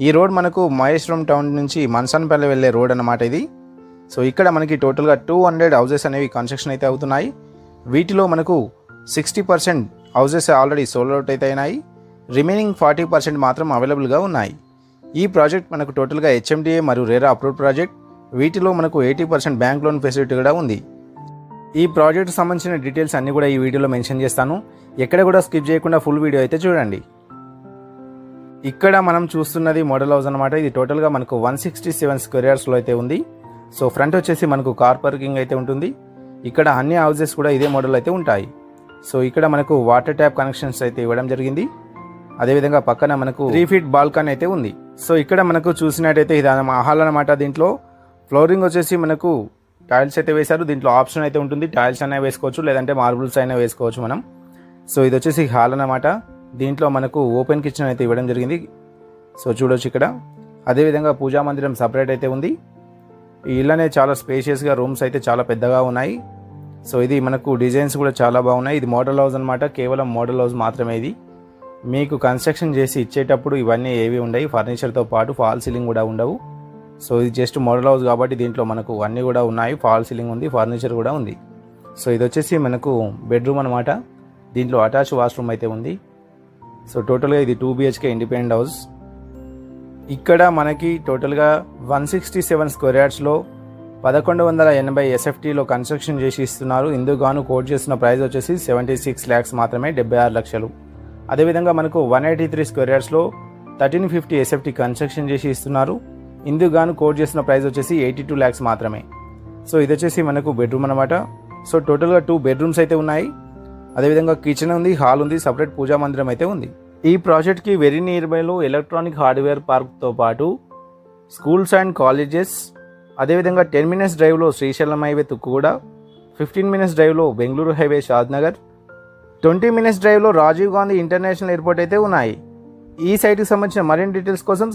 ఈ రోడ్ మనకు మహేశ్వరం టౌన్ నుంచి మన్సన్పల్లి వెళ్ళే రోడ్ అన్నమాట ఇది. సో ఇక్కడ మనకి టోటల్గా 200 హౌసెస్ అనేవి కన్స్ట్రక్షన్ అయితే అవుతున్నాయి. వీటిలో మనకు 60% హౌసెస్ ఆల్రెడీ సోల్డ్ అవుట్ అయితే అయినాయి. రిమైనింగ్ 40% మాత్రం అవైలబుల్గా ఉన్నాయి. ఈ ప్రాజెక్ట్ మనకు టోటల్గా హెచ్ఎండిఏ మరియు రేరా అప్రూవ్డ్ ప్రాజెక్ట్. వీటిలో మనకు 80% బ్యాంక్ లోన్ ఫెసిలిటీ కూడా ఉంది. ఈ ప్రాజెక్ట్ సంబంధించిన డీటెయిల్స్ అన్నీ కూడా ఈ వీడియోలో మెన్షన్ చేస్తాను. ఎక్కడ కూడా స్కిప్ చేయకుండా ఫుల్ వీడియో అయితే చూడండి. ఇక్కడ మనం చూస్తున్నది మోడల్ హౌస్ అనమాట. ఇది టోటల్గా మనకు 167 స్క్వేర్ యార్డ్స్లో అయితే ఉంది. సో ఫ్రంట్ వచ్చేసి మనకు కార్ పార్కింగ్ అయితే ఉంటుంది. ఇక్కడ అన్ని హౌసెస్ కూడా ఇదే మోడల్ అయితే ఉంటాయి. సో ఇక్కడ మనకు వాటర్ ట్యాప్ కనెక్షన్స్ అయితే ఇవ్వడం జరిగింది. అదేవిధంగా పక్కన మనకు 3 ఫీట్ బాల్కనీ అయితే ఉంది. సో ఇక్కడ మనకు చూసినట్టయితే ఇది హాల్ అనమాట. దీంట్లో ఫ్లోరింగ్ వచ్చేసి మనకు టైల్స్ అయితే వేశారు. దీంట్లో ఆప్షన్ అయితే ఉంటుంది. టైల్స్ అయినా వేసుకోవచ్చు, లేదంటే మార్బుల్స్ అయినా వేసుకోవచ్చు మనం. సో ఇది వచ్చేసి హాల్ అనమాట. దీంట్లో మనకు ఓపెన్ కిచెన్ అయితే ఇవ్వడం జరిగింది. సో చూడొచ్చు ఇక్కడ. అదేవిధంగా పూజా మందిరం సపరేట్ అయితే ఉంది. ఈ ఇల్లు అనేది చాలా స్పేషియస్గా, రూమ్స్ అయితే చాలా పెద్దగా ఉన్నాయి. సో ఇది మనకు డిజైన్స్ కూడా చాలా బాగున్నాయి. ఇది మోడల్ హౌస్ అనమాట. కేవలం మోడల్ హౌస్ మాత్రమే ఇది. మీకు కన్స్ట్రక్షన్ చేసి ఇచ్చేటప్పుడు ఇవన్నీ ఏవి ఉండవు. ఫర్నిచర్తో పాటు ఫాల్ సీలింగ్ కూడా ఉండవు. సో ఇది జస్ట్ మోడల్ హౌస్ కాబట్టి దీంట్లో మనకు అన్నీ కూడా ఉన్నాయి. ఫాల్ సీలింగ్ ఉంది, ఫర్నిచర్ కూడా ఉంది. సో ఇది వచ్చేసి మనకు బెడ్రూమ్ అనమాట. దీంట్లో అటాచ్ వాష్రూమ్ అయితే ఉంది. సో టోటల్గా ఇది 2 BHK ఇండిపెండెంట్ హౌస్. ఇక్కడ మనకి టోటల్గా 167 స్క్వేర్ యార్డ్స్లో 1180 SFTలో కన్స్ట్రక్షన్ చేసి ఇస్తున్నారు. ఇందుకు గాను కోట్ చేసిన ప్రైస్ వచ్చేసి 76 lakhs మాత్రమే, 76 లక్షలు. అదేవిధంగా మనకు 183 స్క్వేర్ యార్డ్స్లో 1350 SFT కన్స్ట్రక్షన్ చేసి ఇస్తున్నారు. ఇందుకు గాను కోట్ చేసిన ప్రైస్ వచ్చేసి 82 lakhs మాత్రమే. సో ఇది వచ్చేసి మనకు బెడ్రూమ్ అనమాట. సో టోటల్గా 2 బెడ్రూమ్స్ అయితే ఉన్నాయి. అదేవిధంగా కిచెన్ ఉంది, హాల్ ఉంది, సపరేట్ పూజా మందిరం అయితే ఉంది. ఈ ప్రాజెక్ట్కి వెరీ నియర్ బైలో ఎలక్ట్రానిక్ హార్డ్వేర్ పార్క్తో పాటు స్కూల్స్ అండ్ కాలేజెస్, అదేవిధంగా 10 minutes డ్రైవ్లో శ్రీశైలం హైవే తుక్కుగూడ, 15 minutes డ్రైవ్లో బెంగళూరు హైవే షాద్నగర్, 20 minutes డ్రైవ్లో రాజీవ్ గాంధీ ఇంటర్నేషనల్ ఎయిర్పోర్ట్ అయితే ఉన్నాయి. ఈ సైట్కి సంబంధించిన మరిన్ని డీటెయిల్స్ కోసం